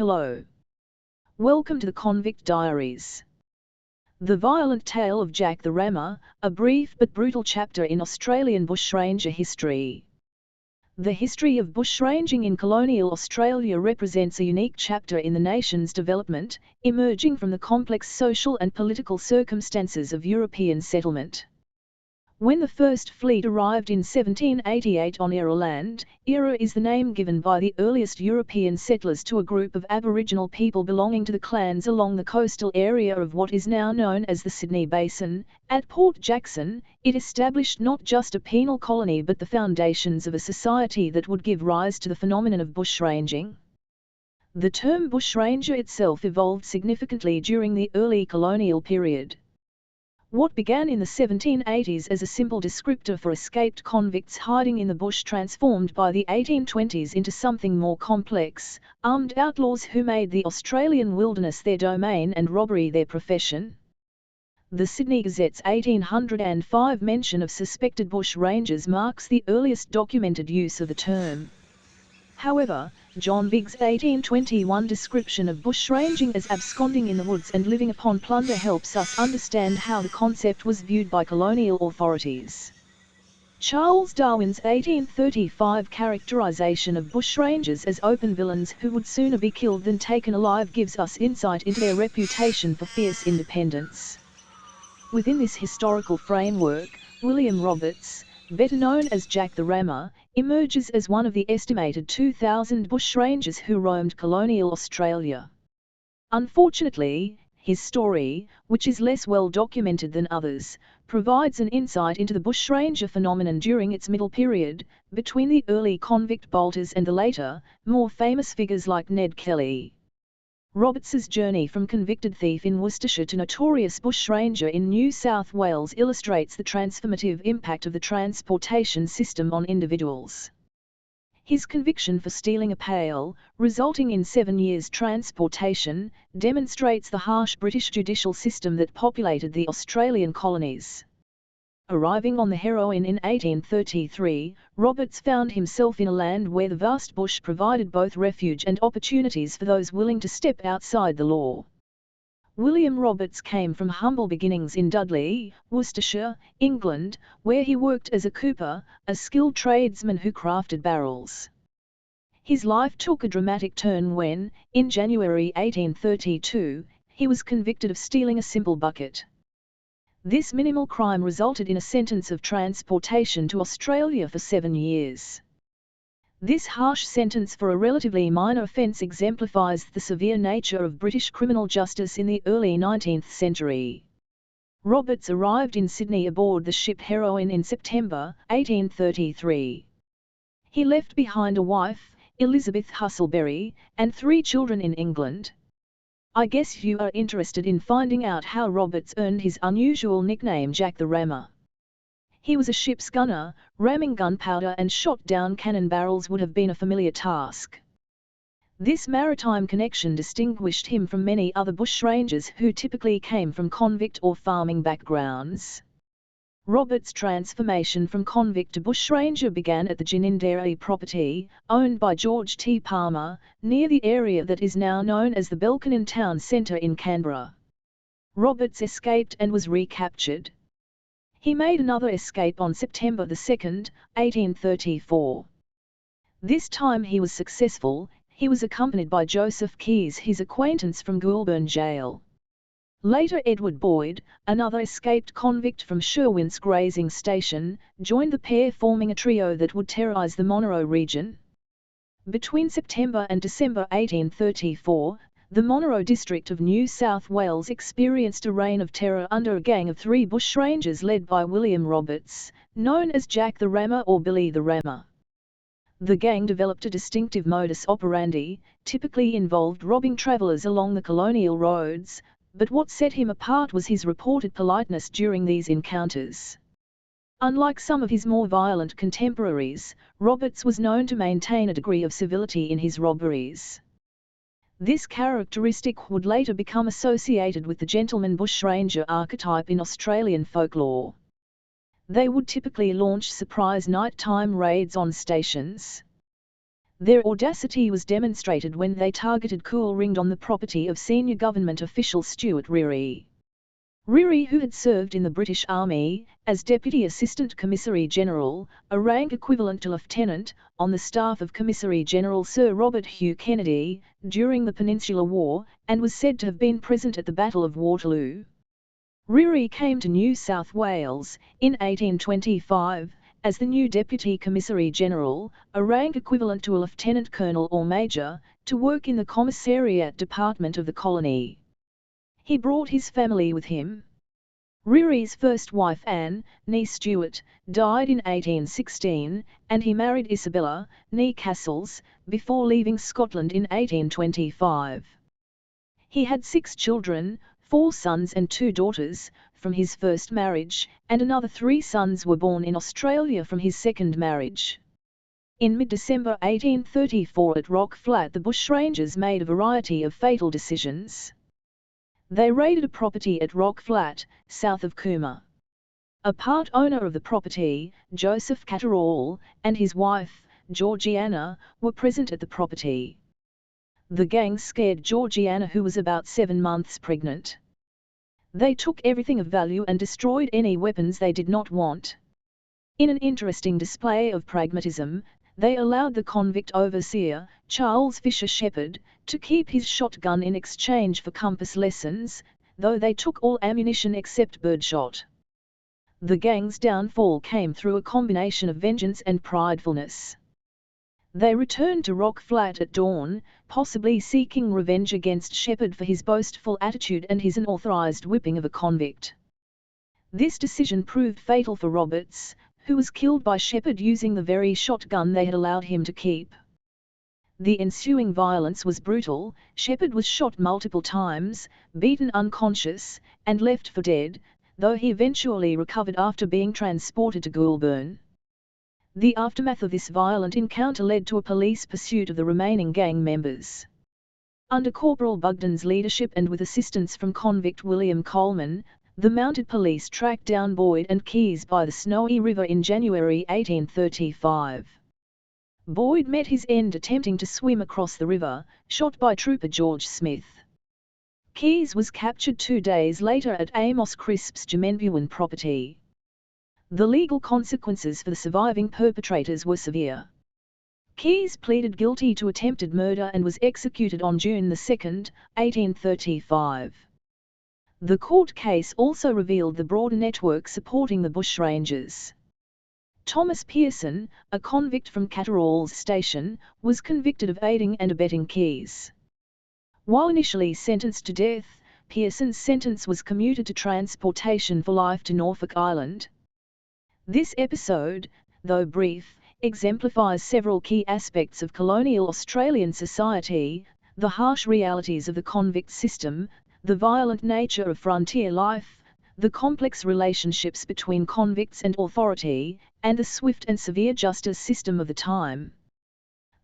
Hello. Welcome to the Convict Diaries. The violent tale of Jack the Rammer, a brief but brutal chapter in Australian bushranger history. The history of bushranging in colonial Australia represents a unique chapter in the nation's development, emerging from the complex social and political circumstances of European settlement. When the first fleet arrived in 1788 on Eara Land, Eara is the name given by the earliest European settlers to a group of Aboriginal people belonging to the clans along the coastal area of what is now known as the Sydney Basin. At Port Jackson, it established not just a penal colony but the foundations of a society that would give rise to the phenomenon of bushranging. The term bushranger itself evolved significantly during the early colonial period. What began in the 1780s as a simple descriptor for escaped convicts hiding in the bush transformed by the 1820s into something more complex: armed outlaws who made the Australian wilderness their domain and robbery their profession. The Sydney Gazette's 1805 mention of suspected bush rangers marks the earliest documented use of the term. However, John Biggs' 1821 description of bushranging as absconding in the woods and living upon plunder helps us understand how the concept was viewed by colonial authorities. Charles Darwin's 1835 characterization of bushrangers as open villains who would sooner be killed than taken alive gives us insight into their reputation for fierce independence. Within this historical framework, William Roberts, better known as Jack the Rammer, emerges as one of the estimated 2,000 bushrangers who roamed colonial Australia. Unfortunately, his story, which is less well documented than others, provides an insight into the bushranger phenomenon during its middle period, between the early convict bolters and the later, more famous figures like Ned Kelly. Roberts's journey from convicted thief in Worcestershire to notorious bushranger in New South Wales illustrates the transformative impact of the transportation system on individuals. His conviction for stealing a pail, resulting in 7 years' transportation, demonstrates the harsh British judicial system that populated the Australian colonies. Arriving on the heroin in 1833, Roberts found himself in a land where the vast bush provided both refuge and opportunities for those willing to step outside the law. William Roberts came from humble beginnings in Dudley, Worcestershire, England, where he worked as a cooper, a skilled tradesman who crafted barrels. His life took a dramatic turn when, in January 1832, he was convicted of stealing a simple bucket. This minimal crime resulted in a sentence of transportation to Australia for 7 years. This harsh sentence for a relatively minor offence exemplifies the severe nature of British criminal justice in the early 19th century. Roberts arrived in Sydney aboard the ship Heroine in September 1833. He left behind a wife, Elizabeth Hustleberry, and 3 children in England. I guess you are interested in finding out how Roberts earned his unusual nickname Jack the Rammer. He was a ship's gunner. Ramming gunpowder and shot down cannon barrels would have been a familiar task. This maritime connection distinguished him from many other bushrangers who typically came from convict or farming backgrounds. Roberts' transformation from convict to bushranger began at the Ginninderra property, owned by George T. Palmer, near the area that is now known as the Belconnen Town Centre in Canberra. Roberts escaped and was recaptured. He made another escape on September 2, 1834. This time he was successful. He was accompanied by Joseph Keyes, his acquaintance from Goulburn Jail. Later Edward Boyd, another escaped convict from Sherwin's grazing station, joined the pair, forming a trio that would terrorise the Monaro region. Between September and December 1834, the Monaro district of New South Wales experienced a reign of terror under a gang of 3 bushrangers led by William Roberts, known as Jack the Rammer or Billy the Rammer. The gang developed a distinctive modus operandi, typically involved robbing travellers along the colonial roads, but what set him apart was his reported politeness during these encounters. Unlike some of his more violent contemporaries, Roberts was known to maintain a degree of civility in his robberies. This characteristic would later become associated with the gentleman bushranger archetype in Australian folklore. They would typically launch surprise nighttime raids on stations. Their audacity was demonstrated when they targeted Coolringed on the property of senior government official Stuart Reary. Reary, who had served in the British Army as Deputy Assistant Commissary General, a rank equivalent to Lieutenant, on the staff of Commissary General Sir Robert Hugh Kennedy during the Peninsular War, and was said to have been present at the Battle of Waterloo. Reary came to New South Wales in 1825 as the new Deputy Commissary General, a rank equivalent to a Lieutenant Colonel or Major, to work in the Commissariat Department of the colony. He brought his family with him. Reary's first wife Anne, née Stewart, died in 1816, and he married Isabella, née Castles, before leaving Scotland in 1825. He had 6 children, 4 sons and 2 daughters, from his first marriage, and another 3 sons were born in Australia from his second marriage. In mid-December 1834 at Rock Flat the Bushrangers made a variety of fatal decisions. They raided a property at Rock Flat, south of Cooma. A part owner of the property, Joseph Catterall, and his wife, Georgiana, were present at the property. The gang scared Georgiana, who was about 7 months pregnant. They took everything of value and destroyed any weapons they did not want. In an interesting display of pragmatism, they allowed the convict overseer, Charles Fisher Shepherd, to keep his shotgun in exchange for compass lessons, though they took all ammunition except birdshot. The gang's downfall came through a combination of vengeance and pridefulness. They returned to Rock Flat at dawn, possibly seeking revenge against Shepherd for his boastful attitude and his unauthorized whipping of a convict. This decision proved fatal for Roberts, who was killed by Shepherd using the very shotgun they had allowed him to keep. The ensuing violence was brutal. Shepherd was shot multiple times, beaten unconscious, and left for dead, though he eventually recovered after being transported to Goulburn. The aftermath of this violent encounter led to a police pursuit of the remaining gang members. Under Corporal Bugden's leadership and with assistance from convict William Coleman, the mounted police tracked down Boyd and Keyes by the Snowy River in January 1835. Boyd met his end attempting to swim across the river, shot by Trooper George Smith. Keyes was captured 2 days later at Amos Crisp's Jumenbuan property. The legal consequences for the surviving perpetrators were severe. Keyes pleaded guilty to attempted murder and was executed on June 2, 1835. The court case also revealed the broader network supporting the Bushrangers. Thomas Pearson, a convict from Catterall's station, was convicted of aiding and abetting Keyes. While initially sentenced to death, Pearson's sentence was commuted to transportation for life to Norfolk Island. This episode, though brief, exemplifies several key aspects of colonial Australian society: the harsh realities of the convict system, the violent nature of frontier life, the complex relationships between convicts and authority, and the swift and severe justice system of the time.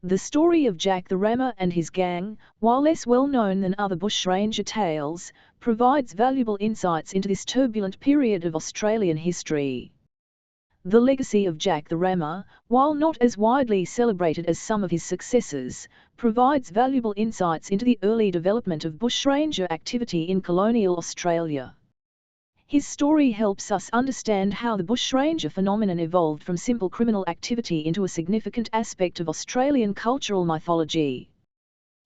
The story of Jack the Rammer and his gang, while less well known than other Bushranger tales, provides valuable insights into this turbulent period of Australian history. The legacy of Jack the Rammer, while not as widely celebrated as some of his successors, provides valuable insights into the early development of Bushranger activity in colonial Australia. His story helps us understand how the Bushranger phenomenon evolved from simple criminal activity into a significant aspect of Australian cultural mythology.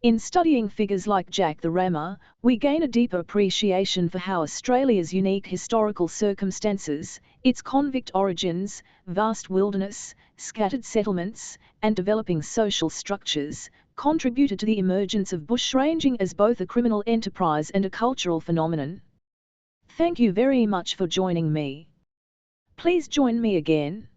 In studying figures like Jack the Rammer, we gain a deeper appreciation for how Australia's unique historical circumstances, its convict origins, vast wilderness, scattered settlements, and developing social structures, contributed to the emergence of bushranging as both a criminal enterprise and a cultural phenomenon. Thank you very much for joining me. Please join me again.